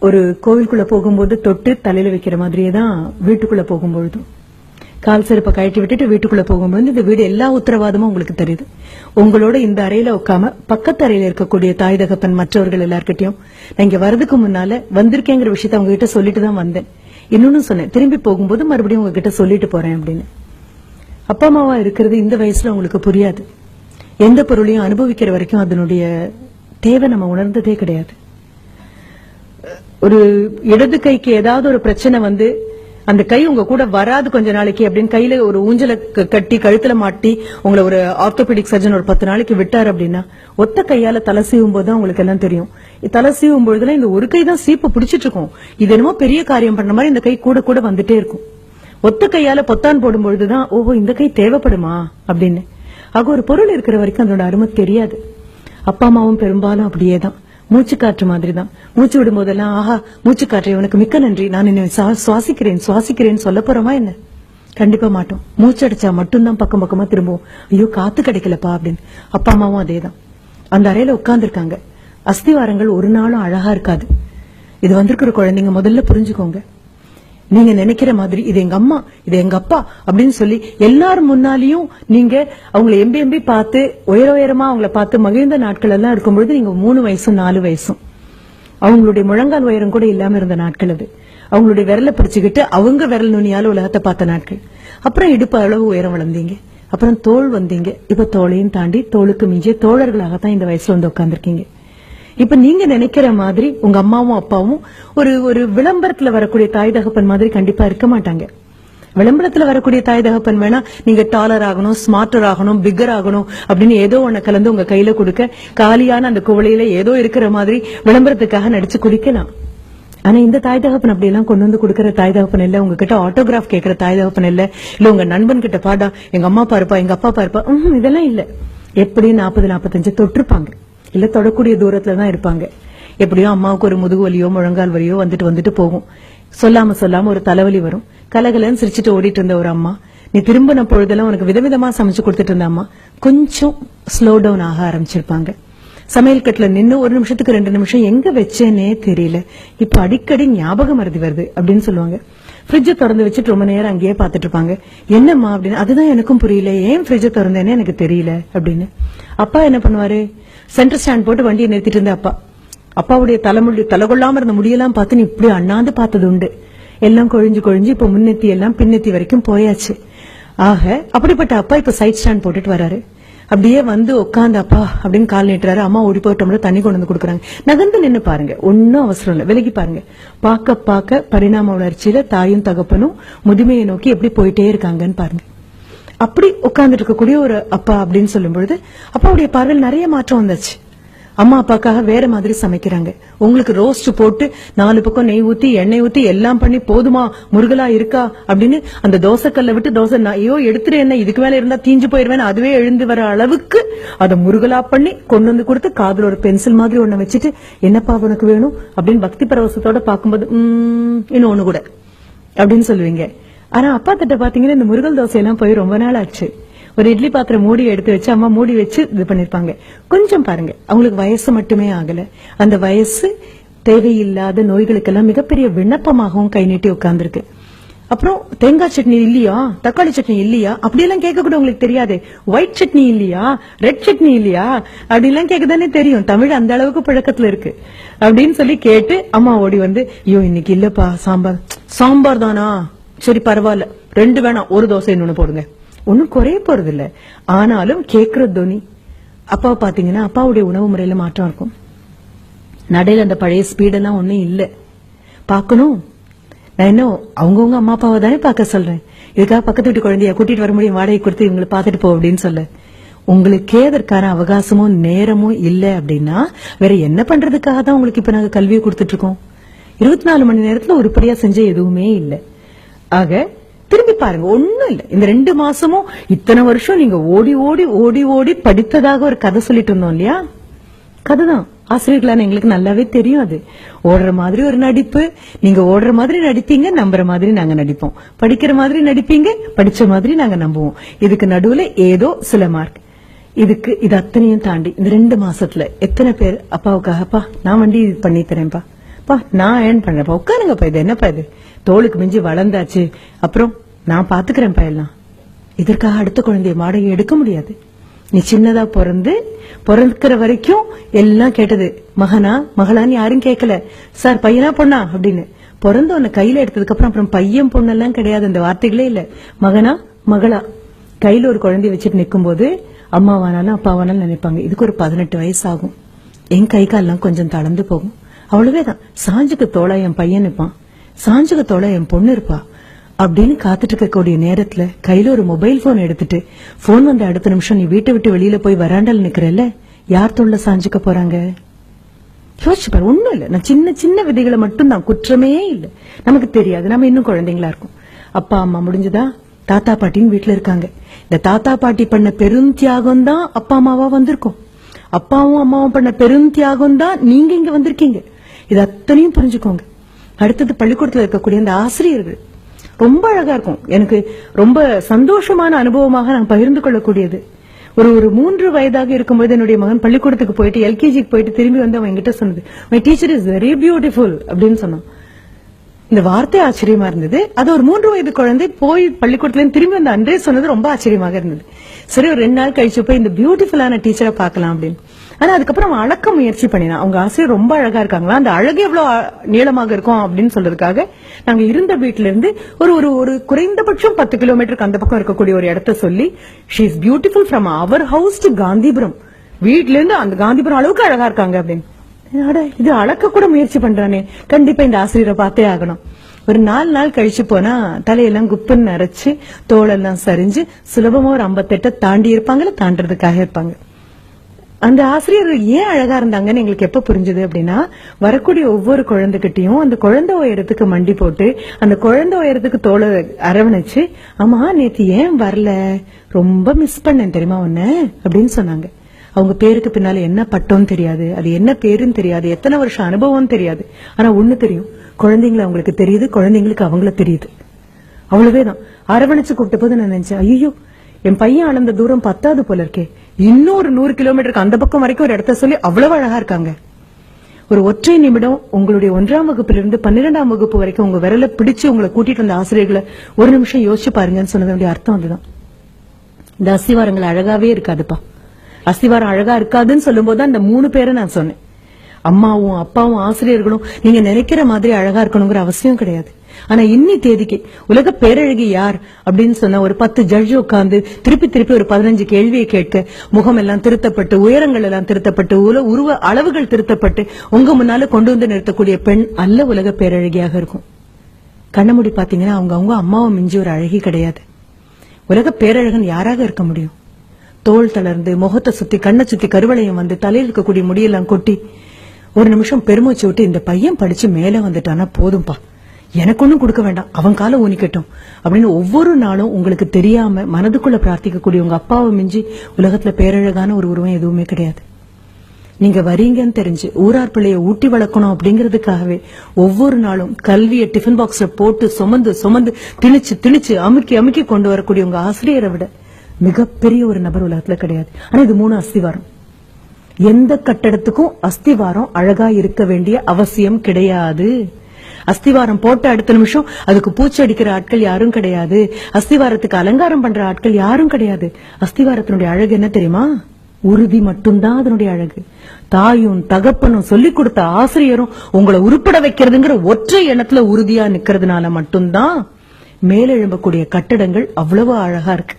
ஒரு கோவிலுக்குள்ள போகும்போது தொட்டு தலையில வைக்கிற மாதிரியே தான் வீட்டுக்குள்ள போகும்பொழுதும் கால் செருப்பை கழட்டி விட்டுட்டு வீட்டுக்குள்ள போகும்போது இந்த வீடு எல்லா உத்தரவாதமும் உங்களுக்கு தெரியுது. உங்களோட இந்த அறையில உட்காம பக்கத்து அறையில இருக்கக்கூடிய தாய் தகப்பன் மற்றவர்கள் எல்லார்கிட்டையும் நான் இங்க வரதுக்கு முன்னால வந்திருக்கேங்கிற விஷயத்த அவங்க கிட்ட சொல்லிட்டு தான் வந்தேன். இன்னொன்னு சொன்னேன், திரும்பி போகும்போது மறுபடியும் உங்ககிட்ட சொல்லிட்டு போறேன் அப்படின்னு. அப்பா அம்மாவா இருக்கிறது இந்த வயசுல உங்களுக்கு புரியாது. எந்த பொருளையும் அனுபவிக்கிற வரைக்கும் அதனுடைய தேவை நம்ம உணர்ந்ததே கிடையாது. ஒரு இடது கைக்கு ஏதாவது ஒரு பிரச்சனை வந்து அந்த கை உங்க கூட வராது கொஞ்ச நாளைக்கு அப்படின்னு கையில ஒரு ஊஞ்சல கட்டி கழுத்துல மாட்டி உங்களை ஒரு ஆர்த்தோபெடிக் சர்ஜன் ஒரு 10 நாளைக்கு விட்டாரு அப்படின்னா ஒத்த கையால தலை சீவும் போதுதான் உங்களுக்கு எல்லாம் தெரியும். தலை சீவும் பொழுதுல இந்த ஒரு கை தான் சீப்பு பிடிச்சிட்டு இருக்கும். இது என்னமோ பெரிய காரியம் பண்ண மாதிரி இந்த கை கூட கூட வந்துட்டே இருக்கும். ஒத்த கையால பொத்தான் போடும் பொழுதுதான் ஓஹோ இந்த கை தேவைப்படுமா அப்படின்னு. ஆக ஒரு பொருள் இருக்கிற வரைக்கும் அதோட அருமை தெரியாது. அப்பா அம்மாவும் பெரும்பாலும் அப்படியேதான், மூச்சு காற்று மாதிரி தான். மூச்சு விடும் போதெல்லாம் ஆஹா மூச்சு காற்று உனக்கு மிக்க நன்றி, நான் என்ன சுவாசிக்கிறேன் சொல்ல போறோமா என்ன? கண்டிப்பா மாட்டோம். மூச்சு அடிச்சா மட்டும்தான் பக்கம் பக்கமா திரும்புவோம், ஐயோ காத்து கிடைக்கலப்பா அப்படின்னு. அப்பா அம்மாவும் அதேதான். அந்த அறையில உட்கார்ந்து இருக்காங்க. அஸ்திவாரங்கள் ஒரு நாளும் அழகா இருக்காது. இது வந்திருக்கிற குழந்தைங்க முதல்ல புரிஞ்சுக்கோங்க. நீங்க நினைக்கிற மாதிரி இது எங்க அம்மா இது எங்க அப்பா அப்படின்னு சொல்லி எல்லாரும் முன்னாலையும் நீங்க அவங்களை எம்பி பார்த்து உயரமா அவங்கள பார்த்து மகிழ்ந்த நாட்கள் எல்லாம் இருக்கும்பொழுது நீங்க 3 வயசும் 4 வயசும் அவங்களுடைய முழங்கால் உயரம் கூட இல்லாம இருந்த நாட்கள் அது. அவங்களுடைய விரலை பிடிச்சுக்கிட்டு அவங்க விரல் நுனியால உலகத்தை பார்த்த நாட்கள். அப்புறம் இடுப்பு அளவு உயரம் வளர்ந்தீங்க, அப்புறம் தோல் வந்தீங்க. இப்ப தோளையும் தாண்டி தோளுக்கு மிஞ்சிய தோழர்களாகத்தான் இந்த வயசுல வந்து உட்கார்ந்துருக்கீங்க. இப்ப நீங்க நினைக்கிற மாதிரி உங்க அம்மாவும் அப்பாவும் ஒரு விளம்பரத்துல வரக்கூடிய தாய் தகப்பன் மாதிரி கண்டிப்பா இருக்க மாட்டாங்க. விளம்பரத்துல வரக்கூடிய தாய் தகப்பன் வேணா நீங்க டாலர் ஆகணும், ஸ்மார்ட்டர் ஆகணும், பிக்கர் ஆகணும் அப்படின்னு ஏதோ ஒண்ணு கலந்து உங்க கையில கொடுக்க காலியான அந்த குவளையில ஏதோ இருக்கிற மாதிரி விளம்பரத்துக்காக நடிச்சு குடிக்கலாம். ஆனா இந்த தாய் தகப்பன் அப்படி எல்லாம் கொண்டு வந்து கொடுக்கற தாய் தகப்பன் இல்ல. உங்ககிட்ட ஆட்டோகிராஃப் கேட்கிற தாய் தகப்பன் இல்ல. இல்ல உங்க நண்பன் கிட்ட பாடா எங்க அம்மா பாருப்பா எங்க அப்பா பாருப்பா, இதெல்லாம் இல்ல. எப்படி 40-45 தொட்டிருப்பாங்க, இல்ல தொடக்கூடிய தூரத்துலதான் இருப்பாங்க. எப்படியோ அம்மாவுக்கு ஒரு முதுகு வலியோ முழங்கால் வலியோ வந்துட்டு போகும். சொல்லாம ஒரு தலைவலி வரும். கலகலன்னு சிரிச்சுட்டு ஓடிட்டு இருந்த ஒரு அம்மா, நீ திரும்பின பொழுதெல்லாம் உனக்கு விதவிதமா சமைச்சு கொடுத்துட்டு இருந்த அம்மா கொஞ்சம் ஸ்லோ டவுன் ஆக ஆரம்பிச்சிருப்பாங்க. சமையல் கட்டுல நின்னு 1 நிமிஷத்துக்கு 2 நிமிஷம் எங்க வச்சேனே தெரியல, இப்ப அடிக்கடி ஞாபகம் மறதி வருது அப்படின்னு சொல்லுவாங்க. ஃப்ரிட்ஜ திறந்து வச்சுட்டு ரொம்ப நேரம் அங்கேயே பாத்துட்டு இருப்பாங்க. என்னம்மா அப்படின்னு. அதுதான் எனக்கும் புரியல, ஏன் ஃப்ரிட்ஜ திறந்தேன்னு எனக்கு தெரியல அப்படின்னு. அப்பா என்ன பண்ணுவாரு, சென்டர் ஸ்டாண்ட் போட்டு வண்டியை நிறுத்திட்டு இருந்த அப்பாவுடைய தலைகொள்ளாம இருந்த முடியெல்லாம் பார்த்து நீ இப்படி அண்ணாந்து பார்த்தது உண்டு. எல்லாம் கொழிஞ்சு இப்ப முன்னெத்தி எல்லாம் பின்னெத்தி வரைக்கும் போயாச்சு. ஆக அப்படிப்பட்ட அப்பா இப்ப சைட் ஸ்டாண்ட் போட்டுட்டு வராரு. அப்படியே வந்து உட்காந்து அப்பா அப்படின்னு கால் நீட்டுறாரு. அம்மா ஓடி போயிட்டோம்ல தண்ணி கொண்டு வந்து கொடுக்குறாங்க. நகர்ந்து நின்னு பாருங்க, ஒன்னும் அவசரம் இல்ல, விலகி பாருங்க. பார்க்க பரிணாம வளர்ச்சியில தாயும் தகப்பனும் முதுமையை நோக்கி எப்படி போயிட்டே இருக்காங்கன்னு பாருங்க. அப்படி உட்கார்ந்துட்டு இருக்கக்கூடிய ஒரு அப்பா அப்படின்னு சொல்லும் பொழுது அப்பாவுடைய பார்வையில் நிறைய மாற்றம் வந்துச்சு. அம்மா அப்பாக்காக வேற மாதிரி சமைக்கிறாங்க. உங்களுக்கு ரோஸ்ட் போட்டு 4 பக்கம் நெய் ஊத்தி எண்ணெய் ஊத்தி எல்லாம் பண்ணி போதுமா முருகலா இருக்கா அப்படின்னு அந்த தோசைக்கல்ல விட்டு தோசை ஐயோ எடுத்துட்டு என்ன இதுக்கு மேல இருந்தா தீஞ்சு போயிருவேன் அதுவே எழுந்து வர அளவுக்கு அதை முருகலா பண்ணி கொண்டு வந்து கொடுத்து காதுல ஒரு பென்சில் மாதிரி ஒண்ணு வச்சுட்டு என்னப்பா உனக்கு வேணும் அப்படின்னு பக்தி பரவசத்தோட பாக்கும்போது இன்னொன்னு கூட அப்படின்னு சொல்லுவீங்க. ஆனா அப்பா திட்ட பாத்தீங்கன்னா இந்த முருகல் தோசை எல்லாம் போய் ரொம்ப நாள் ஆச்சு. ஒரு இட்லி பாத்திரம் மூடி எடுத்து வச்சு அம்மா மூடி வச்சு இது பண்ணிருப்பாங்க. கொஞ்சம் பாருங்க, அவங்களுக்கு வயசு மட்டுமே ஆகல. அந்த வயசு தேவையில்லாத நோய்களுக்கெல்லாம் மிகப்பெரிய விண்ணப்பமாகவும் கை நீட்டி உட்கார்ந்துருக்கு. அப்புறம் தேங்காய் சட்னி இல்லையா, தக்காளி சட்னி இல்லையா அப்படியெல்லாம் கேட்க கூட உங்களுக்கு தெரியாது. ஒயிட் சட்னி இல்லையா, ரெட் சட்னி இல்லையா அப்படிலாம் கேட்கதானே தெரியும். தமிழ் அந்த அளவுக்கு பழக்கத்துல இருக்கு அப்படின்னு சொல்லி கேட்டு அம்மா ஓடி வந்து ஐயோ இன்னைக்கு இல்லப்பா சாம்பார் தானா, சரி பரவாயில்ல 2 வேணாம், ஒரு தோசை இன்னொன்னு போடுங்க. ஒன்னும் குறைய போறது இல்ல. ஆனாலும் கேக்குற தோனி அப்பாவை பாத்தீங்கன்னா அப்பாவுடைய உணவு முறையில மாற்றம் இருக்கும். நடையில அந்த பழைய ஸ்பீடெல்லாம் ஒன்னும் இல்ல. பாக்கணும், நான் என்ன அவங்கவுங்க அம்மா அப்பாவை தானே பாக்க சொல்றேன். இதுக்காக பக்கத்து வீட்டு குழந்தைய கூட்டிட்டு வர முடியும், வாடகை கொடுத்து இவங்களை பாத்துட்டு போ அப்படின்னு சொல்ல. உங்களுக்கே அதற்கான அவகாசமும் நேரமும் இல்ல அப்படின்னா வேற என்ன பண்றதுக்காக தான் உங்களுக்கு இப்ப நாங்க கல்வியை கொடுத்துட்டு இருக்கோம். 24 மணி நேரத்துல உருப்படியா செஞ்ச எதுவுமே இல்ல. ஆக திரும்பி பாருங்க, ஒண்ணும் இல்ல. இந்த 2 மாசமும் இத்தனை வருஷம் நீங்க ஓடி படித்ததாக ஒரு கதை சொல்லிட்டு இருந்தோம் இல்லையா, கதைதான். ஆசிரியர்களான எங்களுக்கு நல்லாவே தெரியும். அது ஓடுற மாதிரி ஒரு நடிப்பு. நீங்க ஓடுற மாதிரி நடிப்பீங்க, நம்புற மாதிரி நாங்க நடிப்போம். படிக்கிற மாதிரி நடிப்பீங்க, படிச்ச மாதிரி நாங்க நம்புவோம். இதுக்கு நடுவுல ஏதோ சில மார்க். இது அத்தனையும் தாண்டி இந்த 2 மாசத்துல எத்தனை பேர் அப்பாவுக்காகப்பா நான் வண்டி பண்ணி தரேன்ப்பா, நான் ஏர்ன் பண்றேன்ப்பா, உட்காருங்கப்பா, இது என்னப்பா இது, தோளுக்கு மிஞ்சி வளர்ந்தாச்சு, அப்புறம் நான் பாத்துக்கிறேன்ப்பா எல்லாம். இதற்காக அடுத்த குழந்தைய வாடகை எடுக்க முடியாது. நீ சின்னதா பிறக்கிற வரைக்கும் எல்லாம் கேட்டது, மகனா மகளான்னு யாரும் கேட்கல, சார் பையனா பொண்ணா அப்படின்னு. பிறந்த உன்னை கையில எடுத்ததுக்கு அப்புறம் பையன் பொண்ணெல்லாம் கிடையாது, அந்த வார்த்தைகளே இல்ல. மகனா மகளா, கையில ஒரு குழந்தைய வச்சுட்டு நிக்கும் போது அம்மாவானாலும் அப்பாவானாலும் நினைப்பாங்க, இதுக்கு ஒரு 18 வயசு ஆகும், என் கை கால்லாம் கொஞ்சம் தளர்ந்து போகும், அவ்வளவேதான். சாஞ்சுக்கு தோளா என் பையன் இருப்பான், சாஞ்சுக்கு தோளா என் பொண்ணு இருப்பா அப்படின்னு காத்துட்டு இருக்கக்கூடிய நேரத்துல கையில ஒரு மொபைல் போன் எடுத்துட்டு, போன் வந்த அடுத்த நிமிஷம் நீ வீட்டை விட்டு வெளியில போய் வராண்டால நிக்கிறல்ல, யார் தோல்ல சாஞ்சுக்க போறாங்க? யோசிச்சு பாரு. ஒண்ணும் இல்ல, நான் சின்ன சின்ன விதைகளை மட்டும் தான், குற்றமே இல்ல. நமக்கு தெரியாது, நம்ம இன்னும் குழந்தைங்களா இருக்கும். அப்பா அம்மா முடிஞ்சதா, தாத்தா பாட்டின்னு வீட்டுல இருக்காங்க. இந்த தாத்தா பாட்டி பண்ண பெரும் தியாகம் தான் அப்பா அம்மாவா வந்திருக்கோம். அப்பாவும் அம்மாவும் பண்ண பெரும் தியாகம் தான் நீங்க இங்க வந்திருக்கீங்க. இது அத்தனையும் புரிஞ்சுக்கோங்க. அடுத்தது பள்ளிக்கூடத்துல இருக்கக்கூடிய அந்த ஆசிரியர்கள் ரொம்ப அழகா இருக்கும். எனக்கு ரொம்ப சந்தோஷமான அனுபவமாக நான் பகிர்ந்து கொள்ளக்கூடியது. ஒரு 3 வயதாக இருக்கும்போது என்னுடைய மகன் பள்ளிக்கூடத்துக்கு போயிட்டு எல்கேஜிக்கு போயிட்டு திரும்பி வந்து அவன் என்கிட்ட சொன்னது, my teacher is very beautiful அப்படின்னு சொன்னான். இந்த வார்த்தை ஆச்சரியமா இருந்தது. அது ஒரு 3 வயது குழந்தை போய் பள்ளிக்கூடத்துல திரும்பி வந்து அன்றே சொன்னது ரொம்ப ஆச்சரியமாக இருந்தது. சரி, ஒரு 2 நாள் கழிச்சு போய் இந்த பியூட்டிஃபுல்லான டீச்சரை பார்க்கலாம் அப்படின்னு. ஆனா அதுக்கப்புறம் அவன் அளக்க முயற்சி பண்ணினான். அவங்க ஆசிரியர் ரொம்ப அழகா இருக்காங்களா, அந்த அழகு எவ்வளவு நீளமாக இருக்கும் அப்படின்னு சொல்றதுக்காக நாங்க இருந்த வீட்டுல இருந்து ஒரு குறைந்தபட்சம் 10 கிலோமீட்டருக்கு அந்த பக்கம் இருக்கக்கூடிய ஒரு இடத்த சொல்லி, she is beautiful from our house to Gandhipuram, வீட்டுல இருந்து அந்த காந்திபுரம் அளவுக்கு அழகா இருக்காங்க அப்படின்னு. இது அளக்க கூட முயற்சி பண்றானே, கண்டிப்பா இந்த ஆசிரியரை பார்த்தே ஆகணும். ஒரு 4 நாள் கழிச்சு போனா தலையெல்லாம் குப்புன்னு நரைச்சு தோளெல்லாம் சரிஞ்சு சுலபமா ஒரு 58 தாண்டி இருப்பாங்கல்ல, தாண்டறதுக்காக இருப்பாங்க. அந்த ஆசிரியர் ஏன் அழகா இருந்தாங்கன்னு எங்களுக்கு எப்ப புரிஞ்சது அப்படின்னா, வரக்கூடிய ஒவ்வொரு குழந்தைகிட்டையும் அந்த குழந்தை உயரத்துக்கு மண்டி போட்டு அந்த குழந்தை உயரத்துக்கு தோளை அரவணைச்சு, ஆமா நேத்து ஏன் வரல, ரொம்ப மிஸ் பண்ணேன் தெரியுமா உன்ன அப்படின்னு சொன்னாங்க. அவங்க பேருக்கு பின்னால என்ன பட்டோன்னு தெரியாது, அது என்ன பேருன்னு தெரியாது, எத்தனை வருஷம் அனுபவம் தெரியாது. ஆனா ஒண்ணு தெரியும், குழந்தைங்களை அவங்களுக்கு தெரியுது, குழந்தைங்களுக்கு அவங்கள தெரியுது. அவ்வளவேதான். அரவணைச்சு கூப்பிட்ட போது நான் நினைச்சேன், ஐயோ என் பையன் அளந்த தூரம் 10வது போல இருக்கே, இன்னொரு 100 கிலோமீட்டருக்கு அந்த பக்கம் வரைக்கும் ஒரு இடத்த சொல்லி அவ்வளவு அழகா இருக்காங்க. ஒரு ஒற்றை நிமிடம் உங்களுடைய 1ஆம் வகுப்பிலிருந்து 12ஆம் வகுப்பு வரைக்கும் உங்க விரல பிடிச்சு உங்களை கூட்டிட்டு வந்த ஆசிரியர்களை ஒரு நிமிஷம் யோசிச்சு பாருங்கன்னு சொன்னதனுடைய அர்த்தம் அதுதான். இந்த அஸ்திவாரங்கள் அழகாவே இருக்காதுப்பா. அஸ்திவாரம் அழகா இருக்காதுன்னு சொல்லும் போது அந்த 3 பேரை நான் சொன்னேன். அம்மாவும் அப்பாவும் ஆசிரியர்களும் நீங்க நினைக்கிற மாதிரி அழகா இருக்கணுங்கிற அவசியம் கிடையாது. ஆனா இன்னி தேதிக்கு உலக பேரழகி யார் அப்படின்னு சொன்னா, ஒரு 10 ஜட்ஜ் உட்கார்ந்து திருப்பி ஒரு 15 கேள்வியை கேட்க, முகம் எல்லாம் திருத்தப்பட்டு, உயரங்கள் எல்லாம் திருத்தப்பட்டு, உருவ அளவுகள் திருத்தப்பட்டு உங்க முன்னால கொண்டு வந்து நிறுத்தக்கூடிய பெண் அல்ல உலக பேரழகியாக இருக்கும். கண்ணமுடி பாத்தீங்கன்னா அவங்க அம்மாவை மிஞ்சி ஒரு அழகி கிடையாது. உலக பேரழகன் யாராக இருக்க முடியும்? தோல் தளர்ந்து, முகத்தை சுத்தி, கண்ணை சுத்தி கருவளையம் வந்து, தலையில் இருக்கக்கூடிய முடியெல்லாம் கொட்டி ஒரு நிமிஷம் பெருமூச்சு விட்டு, இந்த பையன் படிச்சு மேல வந்துட்டானா போதும்பா, எனக்கு ஒண்ணும் கொடுக்க வேண்டாம், அவன் காலை ஊனிக்கட்டும் அப்படின்னு ஒவ்வொரு நாளும் உங்களுக்கு தெரியாம மனதுக்குள்ள பிரார்த்திக்கக்கூடிய உங்க அப்பாவை மிஞ்சி உலகத்துல பேரழகான ஒரு உருவம் எதுவுமே கிடையாது. நீங்க வரீங்கன்னு தெரிஞ்சு ஊரார் பிள்ளைய ஊட்டி வளர்க்கணும் அப்படிங்கறதுக்காகவே ஒவ்வொரு நாளும் கல்வியை டிஃபன் பாக்ஸ்ல போட்டு சுமந்து திணிச்சு அமுக்கி கொண்டு வரக்கூடிய உங்க ஆசிரியரை விட மிகப்பெரிய ஒரு நபர் உலகத்துல கிடையாது. ஆனா இது 3 அஸ்திவாரம். எந்த கட்டடத்துக்கும் அஸ்திவாரம் அழகா இருக்க வேண்டிய அவசியம் கிடையாது. அஸ்திவாரம் போட்ட அடுத்த நிமிஷம் அதுக்கு பூச்சி அடிக்கிற ஆட்கள் யாரும் கிடையாது. அஸ்திவாரத்துக்கு அலங்காரம் பண்ற ஆட்கள் யாரும் கிடையாது. அஸ்திவாரத்தினுடைய அழகு என்ன தெரியுமா? உறுதி மட்டும்தான் அதனுடைய அழகு. தாயும் தகப்பனும் சொல்லிக் கொடுத்த ஆசிரியரும் உங்களை உருப்பட வைக்கிறதுங்கிற ஒற்றை எண்ணத்துல உறுதியா நிக்கிறதுனால மட்டும்தான் மேலெழும்பக்கூடிய கட்டடங்கள் அவ்வளவு அழகா இருக்கு.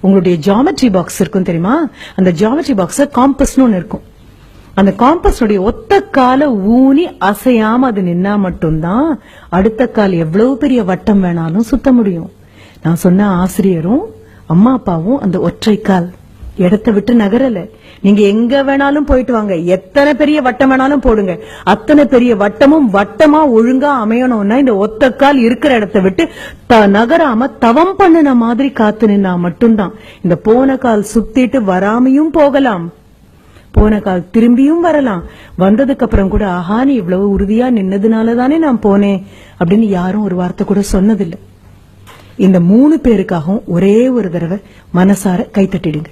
உங்களுடைய ஜியோமெட்ரி பாக்ஸ் இருக்கும் தெரியுமா? அந்த ஜியோமெட்ரி பாக்ஸ் காம்பஸ்னு ஒன்னு இருக்கும். அந்த காம்பஸ் ஒத்த கால ஊனி அசையாம அது நின்னா மட்டும்தான் அடுத்த கால் எவ்வளவு பெரிய வட்டம் வேணாலும் சுத்த முடியும். நான் சொன்ன ஆசிரியரும் அம்மா அப்பாவும் அந்த ஒற்றை கால் இடத்தை விட்டு நகரல. நீங்க எங்க வேணாலும் போயிட்டு வாங்க, எத்தனை பெரிய வட்டம் வேணாலும் போடுங்க, அத்தனை பெரிய வட்டமும் வட்டமா ஒழுங்கா அமையணும்னா இந்த ஒத்த கால் இருக்கிற இடத்தை விட்டு நகராம தவம் பண்ணின மாதிரி காத்து நின்னா மட்டும்தான். இந்த போன கால் சுத்திட்டு வராமையும் போகலாம், போன கால் திரும்பியும் வரலாம். வந்ததுக்கு அப்புறம் கூட ஆஹா நீ இவ்வளவு உறுதியா நின்னதுனாலதானே நான் போனேன் அப்படின்னு யாரும் ஒரு வார்த்தை கூட சொன்னதில்லை. இந்த 3 பேருக்காகவும் ஒரே ஒரு தடவை மனசார கைத்தட்டிடுங்க.